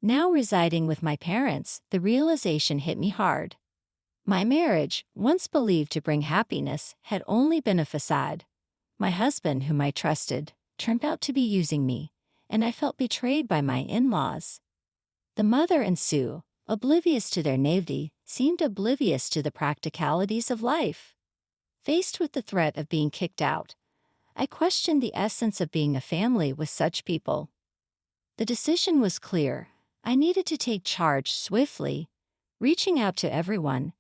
Now residing with my parents, the realization hit me hard. My marriage, once believed to bring happiness, had only been a facade. My husband, whom I trusted, turned out to be using me, and I felt betrayed by my in-laws. The mother and Sue, oblivious to their naivety, seemed oblivious to the practicalities of life. Faced with the threat of being kicked out, I questioned the essence of being a family with such people. The decision was clear. I needed to take charge swiftly. Reaching out to everyone,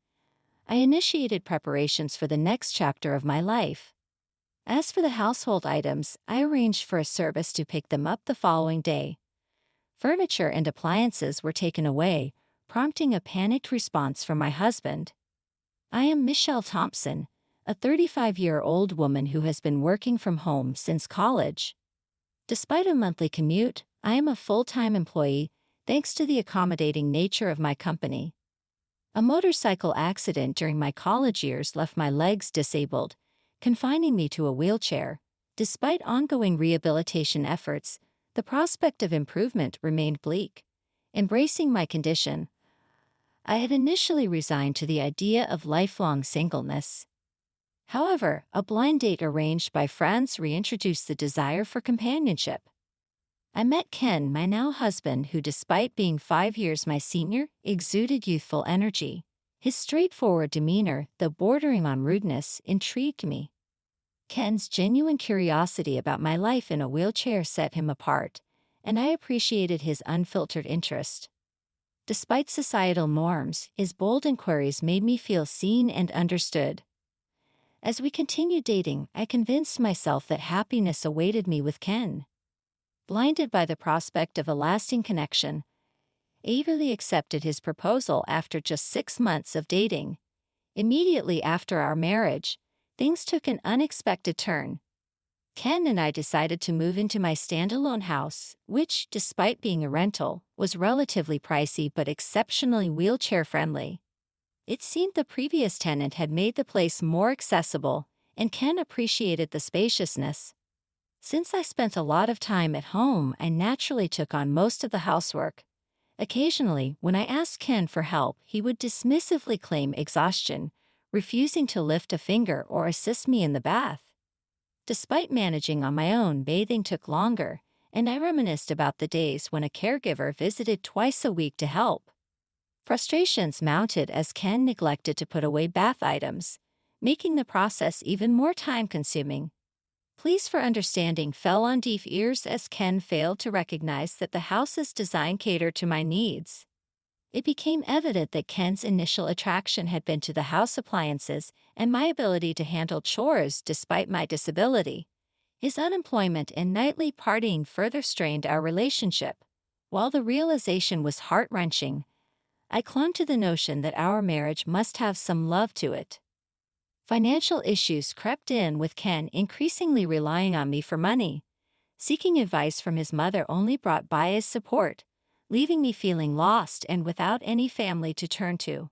I initiated preparations for the next chapter of my life. As for the household items, I arranged for a service to pick them up the following day. Furniture and appliances were taken away, prompting a panicked response from my husband. I am Michelle Thompson, a 35-year-old woman who has been working from home since college. Despite a monthly commute, I am a full-time employee thanks to the accommodating nature of my company. A motorcycle accident during my college years left my legs disabled, confining me to a wheelchair. Despite ongoing rehabilitation efforts, the prospect of improvement remained bleak. Embracing my condition, I had initially resigned to the idea of lifelong singleness. However, a blind date arranged by friends reintroduced the desire for companionship. I met Ken, my now husband, who, despite being 5 years my senior, exuded youthful energy. His straightforward demeanor, though bordering on rudeness, intrigued me. Ken's genuine curiosity about my life in a wheelchair set him apart, and I appreciated his unfiltered interest. Despite societal norms, his bold inquiries made me feel seen and understood. As we continued dating, I convinced myself that happiness awaited me with Ken. Blinded by the prospect of a lasting connection, I eagerly accepted his proposal after just 6 months of dating. Immediately after our marriage, things took an unexpected turn. Ken and I decided to move into my standalone house, which, despite being a rental, was relatively pricey but exceptionally wheelchair-friendly. It seemed the previous tenant had made the place more accessible, and Ken appreciated the spaciousness. Since I spent a lot of time at home, I naturally took on most of the housework. Occasionally, when I asked Ken for help, he would dismissively claim exhaustion, refusing to lift a finger or assist me in the bath. Despite managing on my own, bathing took longer, and I reminisced about the days when a caregiver visited twice a week to help. Frustrations mounted as Ken neglected to put away bath items, making the process even more time-consuming. Pleas for understanding fell on deaf ears as Ken failed to recognize that the house's design catered to my needs. It became evident that Ken's initial attraction had been to the house appliances and my ability to handle chores despite my disability. His unemployment and nightly partying further strained our relationship. While the realization was heart-wrenching, I clung to the notion that our marriage must have some love to it. Financial issues crept in, with Ken increasingly relying on me for money. Seeking advice from his mother only brought biased support, leaving me feeling lost and without any family to turn to.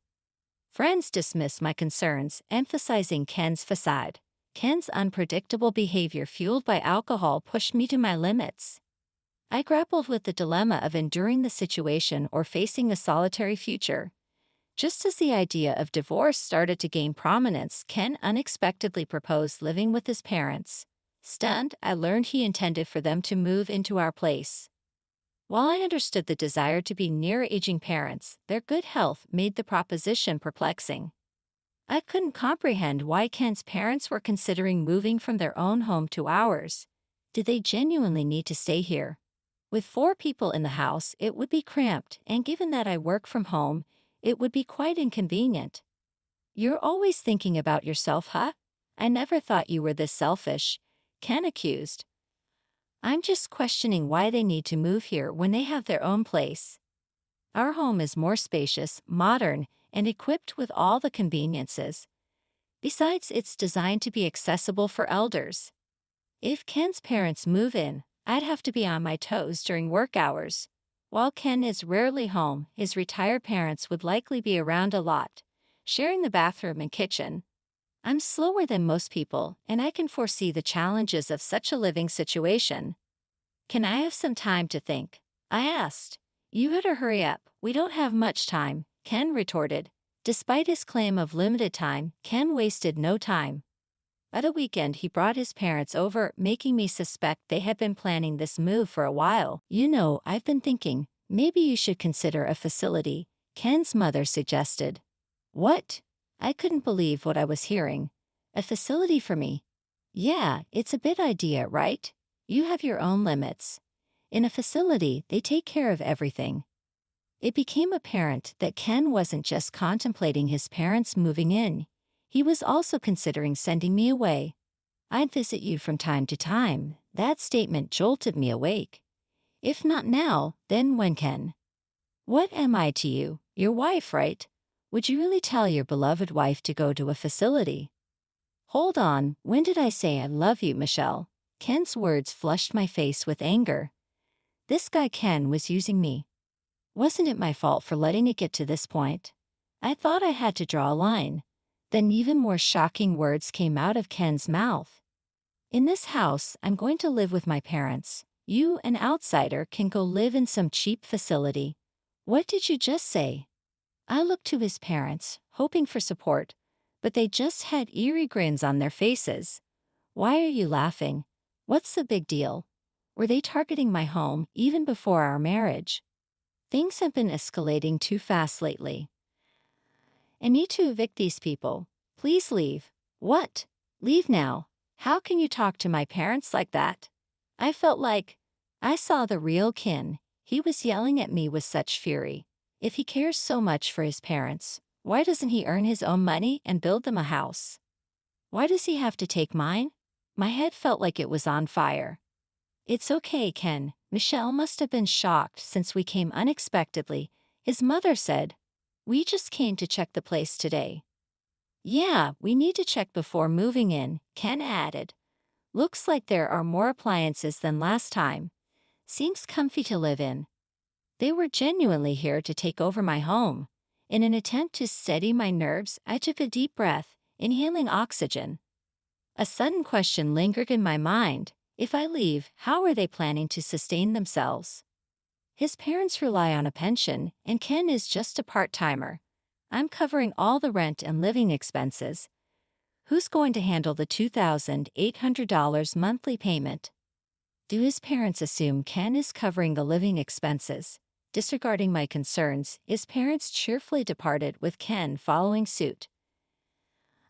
Friends dismissed my concerns, emphasizing Ken's facade. Ken's unpredictable behavior, fueled by alcohol, pushed me to my limits. I grappled with the dilemma of enduring the situation or facing a solitary future. Just as the idea of divorce started to gain prominence, Ken unexpectedly proposed living with his parents. Stunned, I learned he intended for them to move into our place. While I understood the desire to be near aging parents, their good health made the proposition perplexing. I couldn't comprehend why Ken's parents were considering moving from their own home to ours. Did they genuinely need to stay here? With 4 people in the house, it would be cramped, and given that I work from home, it would be quite inconvenient. "You're always thinking about yourself, huh? I never thought you were this selfish," Ken accused. "I'm just questioning why they need to move here when they have their own place. Our home is more spacious, modern, and equipped with all the conveniences. Besides, it's designed to be accessible for elders. If Ken's parents move in, I'd have to be on my toes during work hours. While Ken is rarely home, his retired parents would likely be around a lot, sharing the bathroom and kitchen. I'm slower than most people, and I can foresee the challenges of such a living situation. Can I have some time to think?" I asked, You better hurry up, we don't have much time, Ken retorted. Despite his claim of limited time, Ken wasted no time. At a weekend, he brought his parents over, making me suspect they had been planning this move for a while. You know, I've been thinking, maybe you should consider a facility, Ken's mother suggested. What? I couldn't believe what I was hearing. A facility for me? Yeah, it's a big idea, right? You have your own limits. In a facility, they take care of everything. It became apparent that Ken wasn't just contemplating his parents moving in. He was also considering sending me away. I'd visit you from time to time. That statement jolted me awake. If not now, then when, Ken? What am I to you? Your wife, right? Would you really tell your beloved wife to go to a facility? Hold on, when did I say I love you, Michelle? Ken's words flushed my face with anger. This guy Ken was using me. Wasn't it my fault for letting it get to this point? I thought I had to draw a line. Then even more shocking words came out of Ken's mouth. In this house, I'm going to live with my parents. You, an outsider, can go live in some cheap facility. What did you just say? I looked to his parents, hoping for support, but they just had eerie grins on their faces. Why are you laughing? What's the big deal? Were they targeting my home even before our marriage? Things have been escalating too fast lately. I need to evict these people. Please leave. What? Leave now? How can you talk to my parents like that? I felt like I saw the real Ken. He was yelling at me with such fury. If he cares so much for his parents, why doesn't he earn his own money and build them a house? Why does he have to take mine? My head felt like it was on fire. It's okay, Ken. Michelle must have been shocked since we came unexpectedly. His mother said, we just came to check the place today. Yeah, we need to check before moving in, Ken added. Looks like there are more appliances than last time. Seems comfy to live in. They were genuinely here to take over my home. In an attempt to steady my nerves, I took a deep breath, inhaling oxygen. A sudden question lingered in my mind. If I leave, how are they planning to sustain themselves? His parents rely on a pension, and Ken is just a part-timer. I'm covering all the rent and living expenses. Who's going to handle the $2,800 monthly payment? Do his parents assume Ken is covering the living expenses? Disregarding my concerns, his parents cheerfully departed with Ken following suit.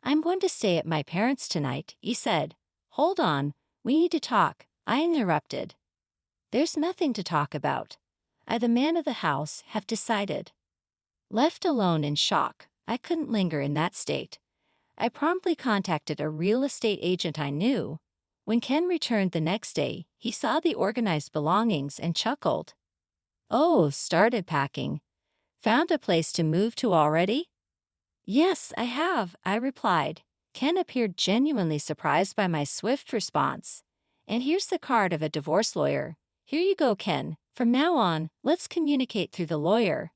I'm going to stay at my parents' tonight, he said. Hold on. We need to talk, I interrupted. There's nothing to talk about. I, the man of the house, have decided. Left alone in shock, I couldn't linger in that state. I promptly contacted a real estate agent I knew. When Ken returned the next day, he saw the organized belongings and chuckled. Oh, started packing. Found a place to move to already? Yes, I have, I replied. Ken appeared genuinely surprised by my swift response. And here's the card of a divorce lawyer. Here you go, Ken. From now on, let's communicate through the lawyer.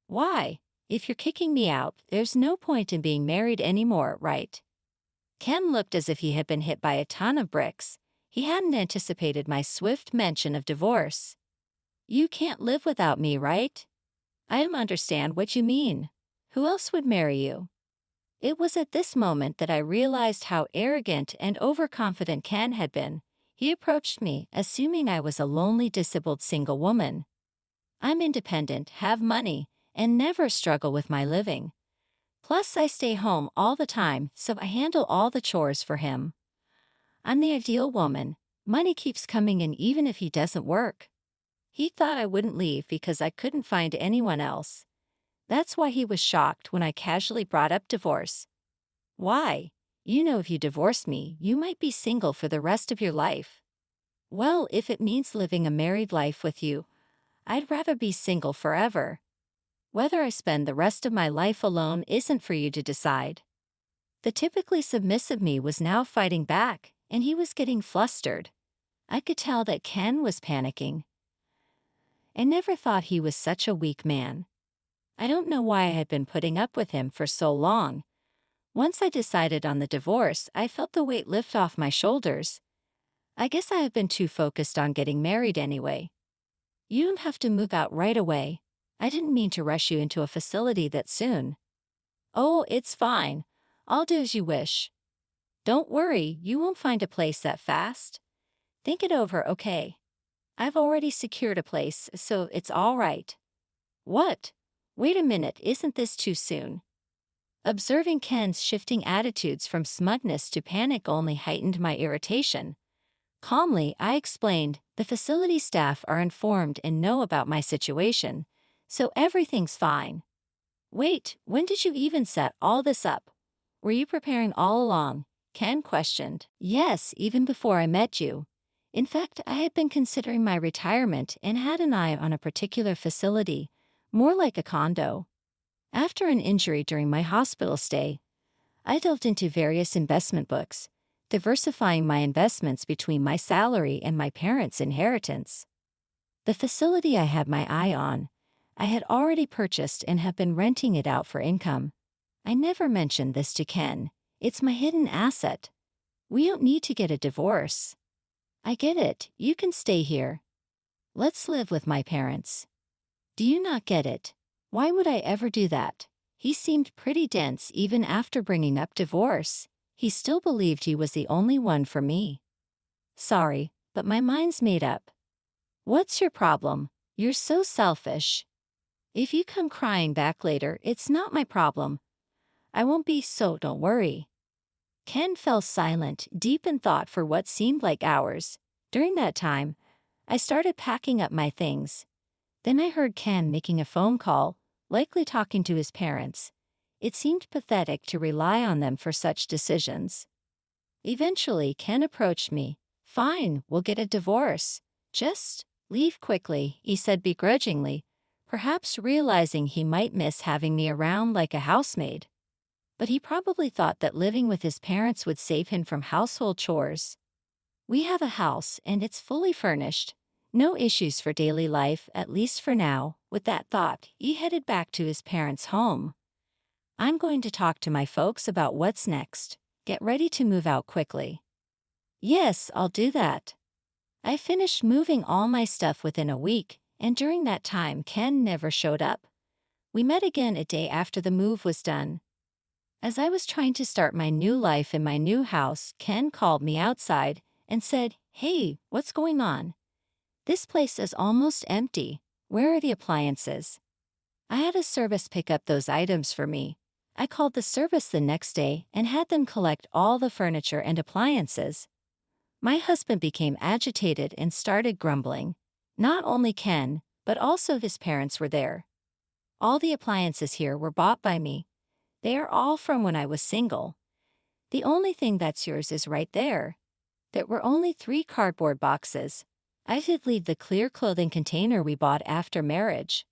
Why? If you're kicking me out, there's no point in being married anymore, right? Ken looked as if he had been hit by a ton of bricks. He hadn't anticipated my swift mention of divorce. You can't live without me, right? I don't understand what you mean. Who else would marry you? It was at this moment that I realized how arrogant and overconfident Ken had been. He approached me, assuming I was a lonely, disabled single woman. I'm independent, have money, and never struggle with my living. Plus, I stay home all the time, so I handle all the chores for him. I'm the ideal woman. Money keeps coming in even if he doesn't work. He thought I wouldn't leave because I couldn't find anyone else. That's why he was shocked when I casually brought up divorce. Why? You know, if you divorced me, you might be single for the rest of your life. Well, if it means living a married life with you, I'd rather be single forever. Whether I spend the rest of my life alone isn't for you to decide. The typically submissive me was now fighting back, and he was getting flustered. I could tell that Ken was panicking. I never thought he was such a weak man. I don't know why I had been putting up with him for so long. Once I decided on the divorce, I felt the weight lift off my shoulders. I guess I have been too focused on getting married anyway. You don't have to move out right away. I didn't mean to rush you into a facility that soon. Oh, it's fine. I'll do as you wish. Don't worry, you won't find a place that fast. Think it over, okay? I've already secured a place, so it's all right. What? Wait a minute, isn't this too soon? Observing Ken's shifting attitudes from smugness to panic only heightened my irritation. Calmly, I explained, the facility staff are informed and know about my situation, so everything's fine. Wait, when did you even set all this up? Were you preparing all along? Ken questioned. Yes, even before I met you. In fact, I had been considering my retirement and had an eye on a particular facility, more like a condo. After an injury during my hospital stay, I delved into various investment books, diversifying my investments between my salary and my parents' inheritance. The facility I had my eye on, I had already purchased and have been renting it out for income. I never mentioned this to Ken. It's my hidden asset. We don't need to get a divorce. I get it, you can stay here. Let's live with my parents. Do you not get it? Why would I ever do that? He seemed pretty dense even after bringing up divorce. He still believed he was the only one for me. Sorry, but my mind's made up. What's your problem? You're so selfish. If you come crying back later, it's not my problem. I won't be, so don't worry. Ken fell silent, deep in thought for what seemed like hours. During that time, I started packing up my things. Then I heard Ken making a phone call, likely talking to his parents. It seemed pathetic to rely on them for such decisions. Eventually, Ken approached me. Fine, we'll get a divorce. Just leave quickly, he said begrudgingly, perhaps realizing he might miss having me around like a housemaid. But he probably thought that living with his parents would save him from household chores. We have a house and it's fully furnished. No issues for daily life, at least for now. With that thought, he headed back to his parents' home. I'm going to talk to my folks about what's next. Get ready to move out quickly. Yes, I'll do that. I finished moving all my stuff within a week, and during that time Ken never showed up. We met again a day after the move was done. As I was trying to start my new life in my new house, Ken called me outside and said, "Hey, what's going on? This place is almost empty. Where are the appliances?" I had a service pick up those items for me. I called the service the next day and had them collect all the furniture and appliances. My husband became agitated and started grumbling. Not only Ken, but also his parents were there. All the appliances here were bought by me. They are all from when I was single. The only thing that's yours is right there. There were only 3 cardboard boxes. I did leave the clear clothing container we bought after marriage.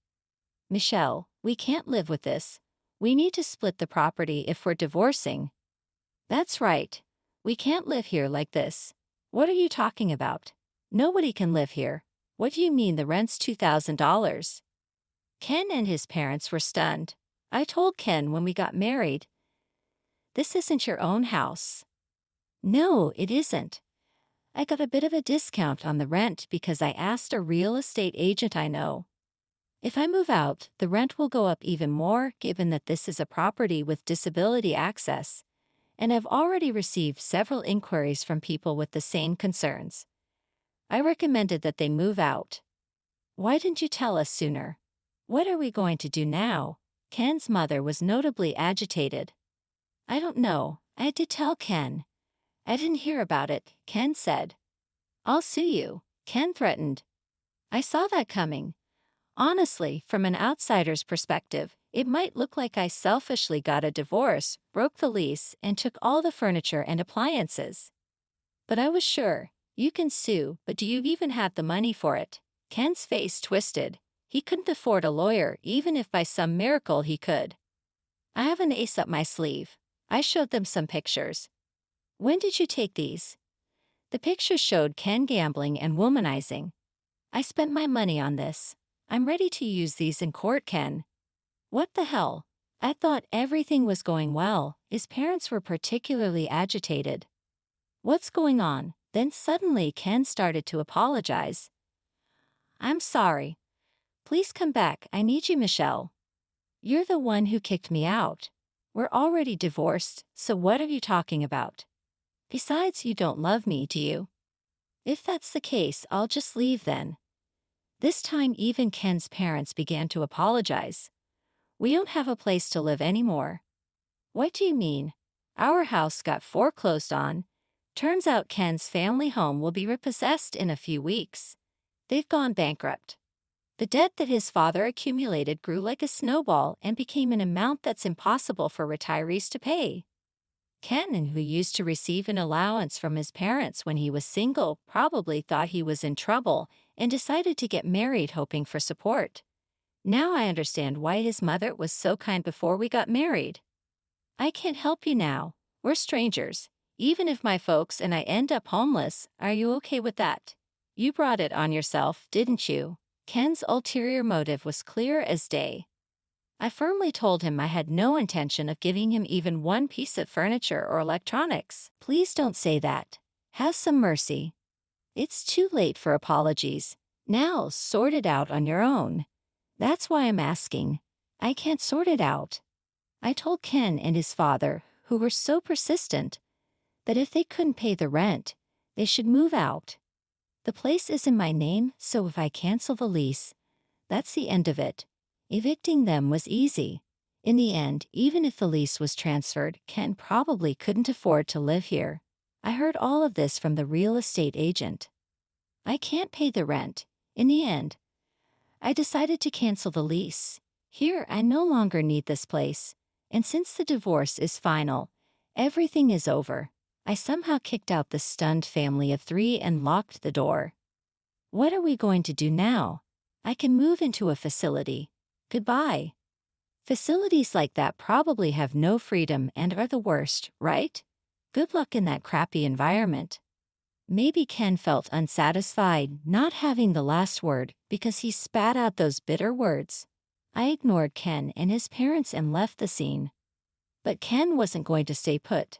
Michelle, we can't live with this. We need to split the property if we're divorcing. That's right. We can't live here like this. What are you talking about? Nobody can live here. What do you mean the rent's $2,000? Ken and his parents were stunned. I told Ken when we got married, this isn't your own house. No, it isn't. I got a bit of a discount on the rent because I asked a real estate agent I know. If I move out, the rent will go up even more given that this is a property with disability access, and I've already received several inquiries from people with the same concerns. I recommended that they move out. Why didn't you tell us sooner? What are we going to do now? Ken's mother was notably agitated. I don't know. I did tell Ken. I didn't hear about it, Ken said. I'll sue you, Ken threatened. I saw that coming. Honestly, from an outsider's perspective, it might look like I selfishly got a divorce, broke the lease, and took all the furniture and appliances. But I was sure, you can sue, but do you even have the money for it? Ken's face twisted. He couldn't afford a lawyer even if by some miracle he could. I have an ace up my sleeve. I showed them some pictures. When did you take these? The pictures showed Ken gambling and womanizing. I spent my money on this. I'm ready to use these in court, Ken. What the hell? I thought everything was going well. His parents were particularly agitated. What's going on? Then suddenly Ken started to apologize. I'm sorry. Please come back, I need you, Michelle. You're the one who kicked me out. We're already divorced, so what are you talking about? Besides, you don't love me, do you? If that's the case, I'll just leave then. This time even Ken's parents began to apologize. We don't have a place to live anymore. What do you mean? Our house got foreclosed on. Turns out Ken's family home will be repossessed in a few weeks. They've gone bankrupt. The debt that his father accumulated grew like a snowball and became an amount that's impossible for retirees to pay. Ken, who used to receive an allowance from his parents when he was single, probably thought he was in trouble and decided to get married hoping for support. Now I understand why his mother was so kind before we got married. I can't help you now. We're strangers. Even if my folks and I end up homeless, are you okay with that? You brought it on yourself, didn't you? Ken's ulterior motive was clear as day. I firmly told him I had no intention of giving him even one piece of furniture or electronics. Please don't say that. Have some mercy. It's too late for apologies. Now sort it out on your own. That's why I'm asking. I can't sort it out. I told Ken and his father, who were so persistent, that if they couldn't pay the rent, they should move out. The place is in my name, so if I cancel the lease, that's the end of it. Evicting them was easy. In the end, even if the lease was transferred, Ken probably couldn't afford to live here. I heard all of this from the real estate agent. I can't pay the rent. In the end, I decided to cancel the lease. Here, I no longer need this place. And since the divorce is final, everything is over. I somehow kicked out the stunned family of 3 and locked the door. What are we going to do now? I can move into a facility. Goodbye. Facilities like that probably have no freedom and are the worst, right? Good luck in that crappy environment. Maybe Ken felt unsatisfied not having the last word because he spat out those bitter words. I ignored Ken and his parents and left the scene. But Ken wasn't going to stay put.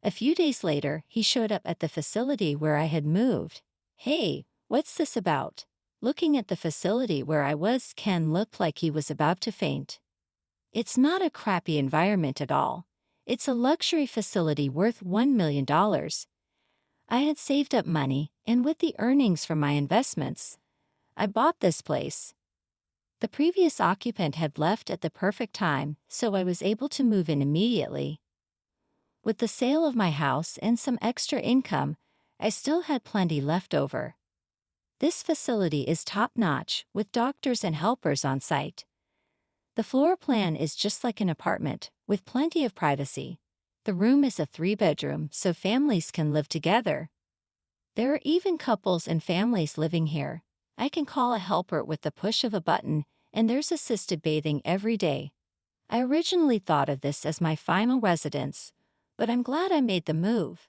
A few days later, he showed up at the facility where I had moved. Hey, what's this about? Looking at the facility where I was, Ken looked like he was about to faint. It's not a crappy environment at all. It's a luxury facility worth $1 million. I had saved up money, and with the earnings from my investments, I bought this place. The previous occupant had left at the perfect time, so I was able to move in immediately. With the sale of my house and some extra income, I still had plenty left over. This facility is top-notch, with doctors and helpers on site. The floor plan is just like an apartment, with plenty of privacy. The room is a 3-bedroom, so families can live together. There are even couples and families living here. I can call a helper with the push of a button, and there's assisted bathing every day. I originally thought of this as my final residence, but I'm glad I made the move.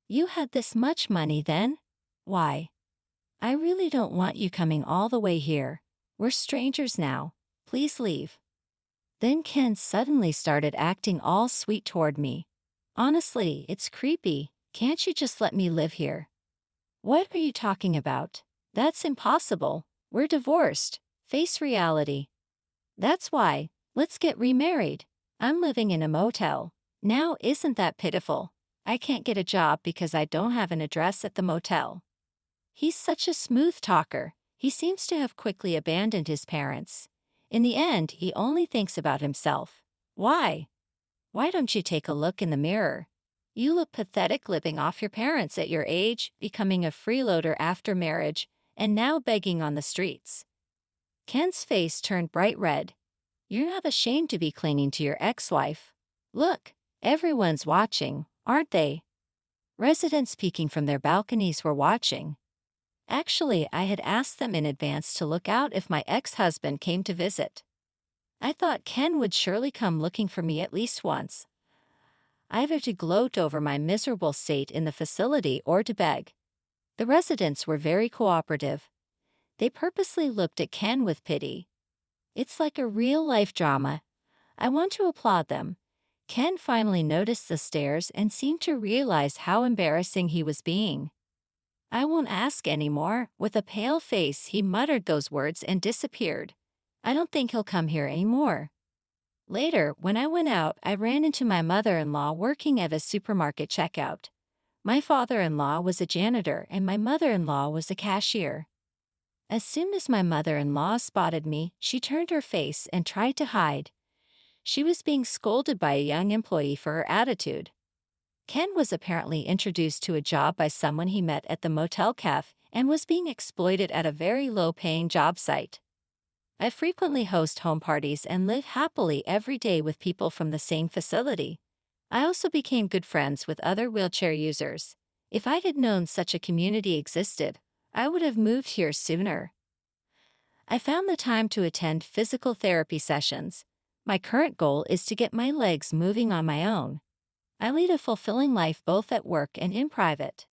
You had this much money then? Why? I really don't want you coming all the way here. We're strangers now. Please leave. Then Ken suddenly started acting all sweet toward me. Honestly, it's creepy. Can't you just let me live here? What are you talking about? That's impossible. We're divorced. Face reality. That's why. Let's get remarried. I'm living in a motel. Now, isn't that pitiful? I can't get a job because I don't have an address at the motel. He's such a smooth talker. He seems to have quickly abandoned his parents. In the end, he only thinks about himself. Why? Why don't you take a look in the mirror? You look pathetic living off your parents at your age, becoming a freeloader after marriage, and now begging on the streets. Ken's face turned bright red. You're not ashamed to be clinging to your ex-wife. Look, everyone's watching, aren't they? Residents peeking from their balconies were watching. Actually, I had asked them in advance to look out if my ex-husband came to visit. I thought Ken would surely come looking for me at least once, either to gloat over my miserable state in the facility or to beg. The residents were very cooperative. They purposely looked at Ken with pity. It's like a real-life drama. I want to applaud them. Ken finally noticed the stares and seemed to realize how embarrassing he was being. I won't ask anymore. With a pale face, he muttered those words and disappeared. I don't think he'll come here anymore. Later, when I went out, I ran into my mother-in-law working at a supermarket checkout. My father-in-law was a janitor and my mother-in-law was a cashier. As soon as my mother-in-law spotted me, she turned her face and tried to hide. She was being scolded by a young employee for her attitude. Ken was apparently introduced to a job by someone he met at the motel cafe and was being exploited at a very low-paying job site. I frequently host home parties and live happily every day with people from the same facility. I also became good friends with other wheelchair users. If I had known such a community existed, I would have moved here sooner. I found the time to attend physical therapy sessions. My current goal is to get my legs moving on my own. I lead a fulfilling life both at work and in private.